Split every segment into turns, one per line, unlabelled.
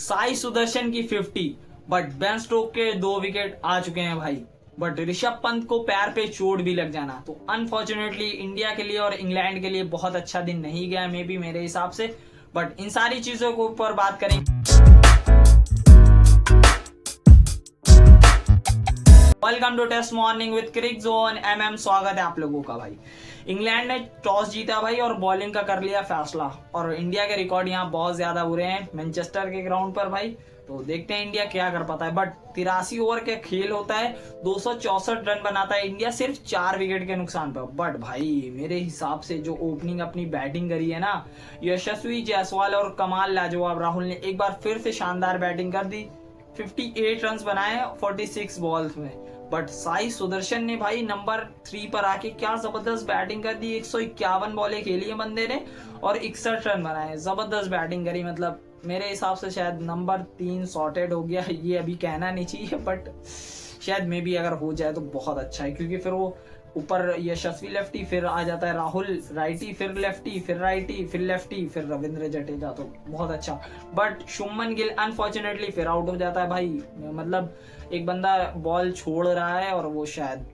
साई सुदर्शन की 50, but Ben Stoke के 2 wicket आ चुके हैं भाई। बट ऋषभ पंत को पैर पे चोट भी लग जाना, तो अनफॉर्चुनेटली इंडिया के लिए और इंग्लैंड के लिए बहुत अच्छा दिन नहीं गया मे बी मेरे हिसाब से। बट इन सारी चीजों के ऊपर बात करेंगे। Welcome to test morning with crick zone hmm. स्वागत है आप लोगों का भाई। इंग्लैंड ने टॉस जीता भाई और बॉलिंग का कर लिया फैसला, और इंडिया के रिकॉर्ड यहाँ बहुत ज्यादा बुरे हैं मैनचेस्टर के ग्राउंड पर भाई। तो देखते हैं इंडिया क्या कर पाता है। बट 83 ओवर के खेल होता है, 264 रन बनाता है इंडिया सिर्फ 4 विकेट के नुकसान पर। बट भाई मेरे हिसाब से जो ओपनिंग अपनी बैटिंग करी है ना, यशस्वी जायसवाल और कमाल लाजवाब राहुल ने एक बार फिर से शानदार बैटिंग कर दी। 58 रन बनाए 46 बॉल्स में। बट साई सुदर्शन ने भाई नंबर 3 पर आके क्या जबरदस्त बैटिंग कर दी। 151 बॉलें खेली है बंदे ने और 61 रन बनाए। जबरदस्त बैटिंग करी, मतलब मेरे हिसाब से शायद नंबर 3 सॉर्टेड हो गया, ये अभी कहना नहीं चाहिए बट शायद मे भी अगर हो जाए तो बहुत अच्छा है, क्योंकि फिर वो ऊपर यशस्वी लेफ्टी, फिर आ जाता है राहुल राइटी, फिर लेफ्टी, फिर राइटी, फिर लेफ्टी, फिर रविंद्र जडेजा, तो बहुत अच्छा। बट शुभमन गिल अनफॉर्चुनेटली फिर आउट हो जाता है भाई। मतलब एक बंदा बॉल छोड़ रहा है और वो शायद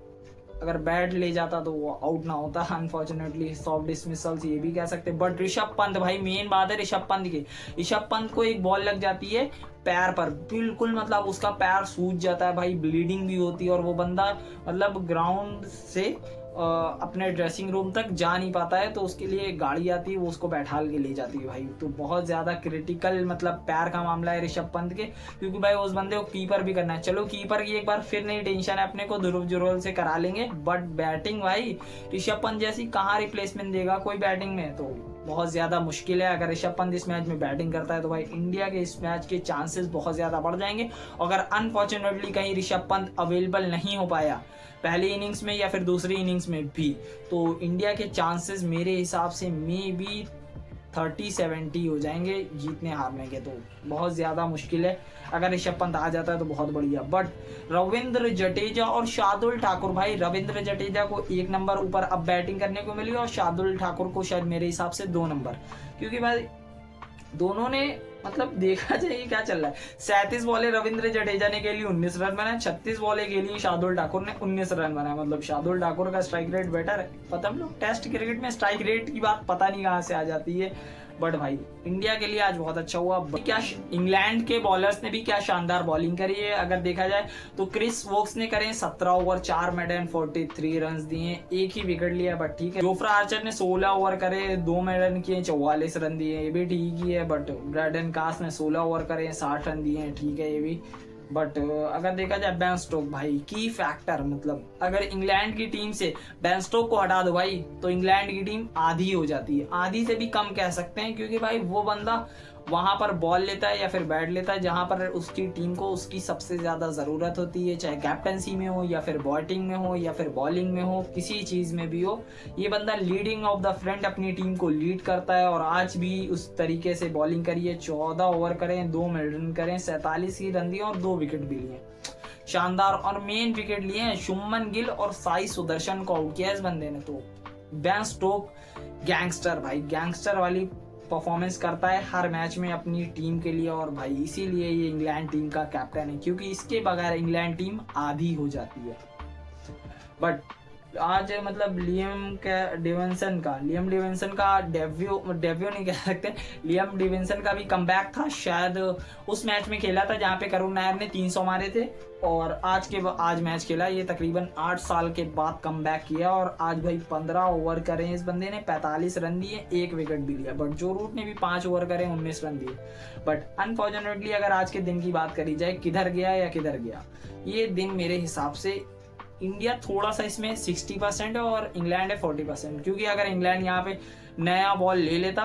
अगर बैट ले जाता तो वो आउट ना होता। अनफॉर्चुनेटली सॉफ्ट डिसमिसल्स ये भी कह सकते। बट ऋषभ पंत भाई, मेन बात है ऋषभ पंत की। ऋषभ पंत को एक बॉल लग जाती है पैर पर, बिल्कुल मतलब उसका पैर सूज जाता है भाई, ब्लीडिंग भी होती है और वो बंदा मतलब ग्राउंड से अपने ड्रेसिंग रूम तक जा नहीं पाता है। तो उसके लिए एक गाड़ी आती है, वो उसको बैठाल के ले जाती है भाई। तो बहुत ज्यादा क्रिटिकल मतलब पैर का मामला है ऋषभ पंत के, क्योंकि भाई उस बंदे को कीपर भी करना है। चलो कीपर की एक बार फिर नहीं टेंशन है अपने को, ध्रुव जुरैल से करा लेंगे। बट बैटिंग भाई ऋषभ पंत जैसी कहाँ रिप्लेसमेंट देगा कोई बैटिंग में, तो बहुत ज्यादा मुश्किल है। अगर ऋषभ पंत इस मैच में बैटिंग करता है तो भाई इंडिया के इस मैच के चांसेस बहुत ज्यादा बढ़ जाएंगे। अगर अनफॉर्चुनेटली कहीं ऋषभ पंत अवेलेबल नहीं हो पाया पहली इनिंग्स में या फिर दूसरी इनिंग्स में भी, तो इंडिया के चांसेस मेरे हिसाब से मे बी 30-70 हो जाएंगे जीतने हारने के। तो बहुत ज्यादा मुश्किल है, अगर ऋषभ पंत आ जाता है तो बहुत बढ़िया। बट रविंद्र जडेजा और शार्दुल ठाकुर भाई, रविंद्र जडेजा को 1 नंबर ऊपर अब बैटिंग करने को मिली और शार्दुल ठाकुर को शायद मेरे हिसाब से 2 नंबर, क्योंकि भाई दोनों ने मतलब देखा जाए क्या चल रहा है। 37 बॉलें रविंद्र जडेजा ने खेली, 19 रन बनाए। 36 बॉलें खेली शार्दुल ठाकुर ने, 19 रन बनाए। मतलब शार्दुल ठाकुर का स्ट्राइक रेट बेटर है। पता हम लोग टेस्ट क्रिकेट में स्ट्राइक रेट की बात पता नहीं कहाँ से आ जाती है। बट भाई इंडिया के लिए आज बहुत अच्छा हुआ। क्या इंग्लैंड के बॉलर्स ने भी क्या शानदार बॉलिंग करी है। अगर देखा जाए तो क्रिस वोक्स ने करे 17 ओवर 4 मेडन 43 रन दिए, 1 ही विकेट लिया, बट ठीक है। जोफ्रा आर्चर ने 16 ओवर करे 2 मेडन किए 44 रन दिए, ये भी ठीक ही है। बट ब्रैडन कास ने 16 ओवर करे 60 रन दिए, ठीक है ये भी। बट अगर देखा जाए बेन स्टोक भाई की फैक्टर, मतलब अगर इंग्लैंड की टीम से बेन स्टोक को हटा दो भाई तो इंग्लैंड की टीम आधी हो जाती है, आधी से भी कम कह सकते हैं, क्योंकि भाई वो बंदा वहां पर बॉल लेता है या फिर बैट लेता है जहां पर उसकी टीम को उसकी सबसे ज्यादा जरूरत होती है, चाहे कैप्टनसी में हो या फिर बैटिंग में हो या फिर बॉलिंग में हो, किसी चीज में भी हो। ये बंदा लीडिंग ऑफ द फ्रंट अपनी टीम को लीड करता है और आज भी उस तरीके से बॉलिंग करी है। 14 ओवर करें 2 मेडन करें 47 ही रन दिए और 2 विकेट भी लिए, शानदार। और मेन विकेट लिए हैं शुभमन गिल और साई सुदर्शन को आउट किया इस बंदे ने। तो बेन स्टोक गैंगस्टर भाई, गैंगस्टर वाली परफॉर्मेंस करता है हर मैच में अपनी टीम के लिए, और भाई इसीलिए ये इंग्लैंड टीम का कैप्टन है, क्योंकि इसके बगैर इंग्लैंड टीम आधी हो जाती है। बट आज मतलब लियम डिविंसन का डेब्यू नहीं कह सकते, लियम डिविंसन का भी कमबैक था। शायद उस मैच में खेला था जहां पे करुण नायर ने 300 मारे थे, और आज मैच खेला, ये तकरीबन 8 साल के बाद कमबैक किया। और आज भाई 15 ओवर करे इस बंदे ने, 45 रन दिए, 1 विकेट भी लिया। बट जो रूट ने भी 5 ओवर करे 19 रन दिए। बट अनफॉर्चुनेटली अगर आज के दिन की बात करी जाए किधर गया ये दिन, मेरे हिसाब से इंडिया थोड़ा सा इसमें 60% है और इंग्लैंड है 40%, क्योंकि अगर इंग्लैंड यहाँ पे नया बॉल ले लेता,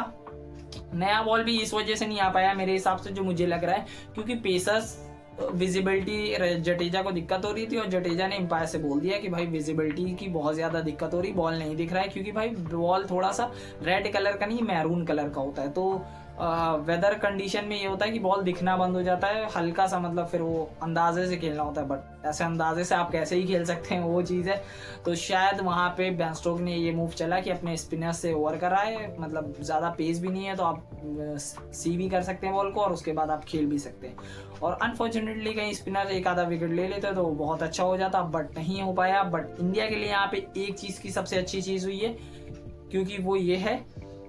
नया बॉल भी इस वजह से नहीं आ पाया मेरे हिसाब से, जो मुझे लग रहा है, क्योंकि पेसर्स विजिबिलिटी जडेजा को दिक्कत हो रही थी और जडेजा ने एम्पायर से बोल दिया कि भाई विजिबिलिटी की बहुत ज्यादा दिक्कत हो रही, बॉल नहीं दिख रहा है, क्योंकि भाई बॉल थोड़ा सा रेड कलर का नहीं मैरून कलर का होता है। तो वेदर कंडीशन में ये होता है कि बॉल दिखना बंद हो जाता है हल्का सा, मतलब फिर वो अंदाजे से खेलना होता है, बट ऐसे अंदाजे से आप कैसे ही खेल सकते हैं वो चीज़ है। तो शायद वहाँ पे बेन स्टोक ने ये मूव चला कि अपने स्पिनर से ओवर कराए, मतलब ज़्यादा पेस भी नहीं है तो आप सी भी कर सकते हैं बॉल को और उसके बाद आप खेल भी सकते हैं। और अनफॉर्चुनेटली कहीं स्पिनर एक आधा विकेट ले लेते तो बहुत अच्छा हो जाता, बट नहीं हो पाया। बट इंडिया के लिए यहाँ पे एक चीज़ की सबसे अच्छी चीज़ हुई है, क्योंकि वो ये है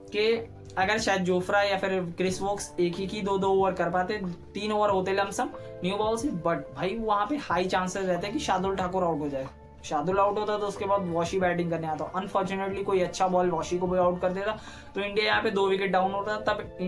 कि अगर शायद जोफ्रा या फिर क्रिस वोक्स एक ही की दो ओवर कर पाते, 3 ओवर होते लमसम न्यू बॉल से, बट भाई वहाँ पे हाई चांसेस रहते हैं कि शार्दुल ठाकुर आउट हो जाए। शार्दुल आउट होता तो उसके बाद वॉशी बैटिंग करने आता, अनफॉर्चुनेटली कोई अच्छा बॉल वॉशी को भी आउट कर देता तो इंडिया यहाँ पे 2 विकेट डाउन होता, तब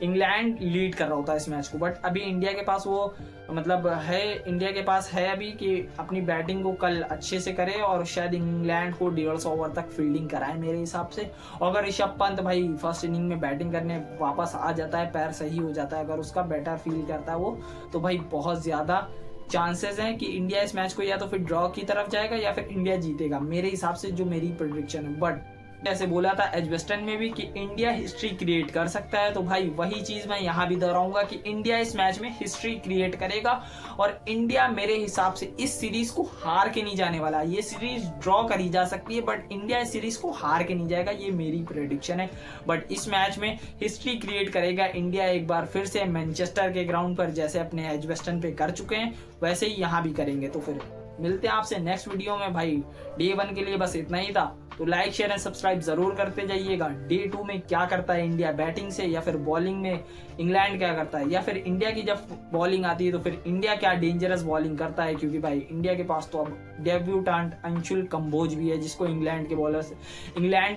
इंग्लैंड लीड कर रहा होता इस मैच को। बट अभी इंडिया के पास वो मतलब है, इंडिया के पास है अभी कि अपनी बैटिंग को कल अच्छे से करे और शायद इंग्लैंड को 150 ओवर तक फील्डिंग कराए मेरे हिसाब से। अगर ऋषभ पंत भाई फर्स्ट इनिंग में बैटिंग करने वापस आ जाता है, पैर सही हो जाता है, अगर उसका बेटर फील करता है वो, तो भाई बहुत ज़्यादा चांसेस हैं कि इंडिया इस मैच को या तो फिर ड्रॉ की तरफ जाएगा या फिर इंडिया जीतेगा मेरे हिसाब से, जो मेरी प्रेडिक्शन है। बट जैसे बोला था एजबेस्टन में भी कि इंडिया हिस्ट्री क्रिएट कर सकता है, तो भाई वही चीज़ मैं यहाँ भी दोहराऊंगा कि इंडिया इस मैच में हिस्ट्री क्रिएट करेगा और इंडिया मेरे हिसाब से इस सीरीज को हार के नहीं जाने वाला। ये सीरीज ड्रॉ करी जा सकती है बट इंडिया इस सीरीज को हार के नहीं जाएगा, ये मेरी प्रेडिक्शन है। बट इस मैच में हिस्ट्री क्रिएट करेगा इंडिया एक बार फिर से मैनचेस्टर के ग्राउंड पर, जैसे अपने एजबेस्टन पे कर चुके हैं वैसे ही यहाँ भी करेंगे। तो फिर मिलते हैं आपसे नेक्स्ट वीडियो में। भाई डे 1 के लिए बस इतना ही था, तो लाइक शेयर एंड सब्सक्राइब जरूर करते जाइएगा। डे 2 में क्या करता है इंडिया बैटिंग से, या फिर बॉलिंग में इंग्लैंड क्या करता है, या फिर इंडिया की जब बॉलिंग आती है तो फिर इंडिया क्या डेंजरस बॉलिंग करता है, क्योंकि भाई इंडिया के पास तो अब डेब्यूटेंट अंशुल कंबोज भी है जिसको इंग्लैंड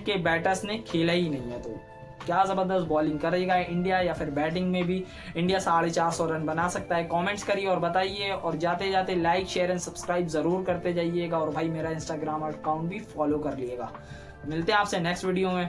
के बैटर्स ने खेला ही नहीं है। तो क्या ज़बरदस्त बॉलिंग करेगा इंडिया, या फिर बैटिंग में भी इंडिया 450 रन बना सकता है। कमेंट्स करिए और बताइए, और जाते जाते लाइक शेयर एंड सब्सक्राइब ज़रूर करते जाइएगा, और भाई मेरा इंस्टाग्राम अकाउंट भी फॉलो कर लीजिएगा। मिलते हैं आपसे नेक्स्ट वीडियो में।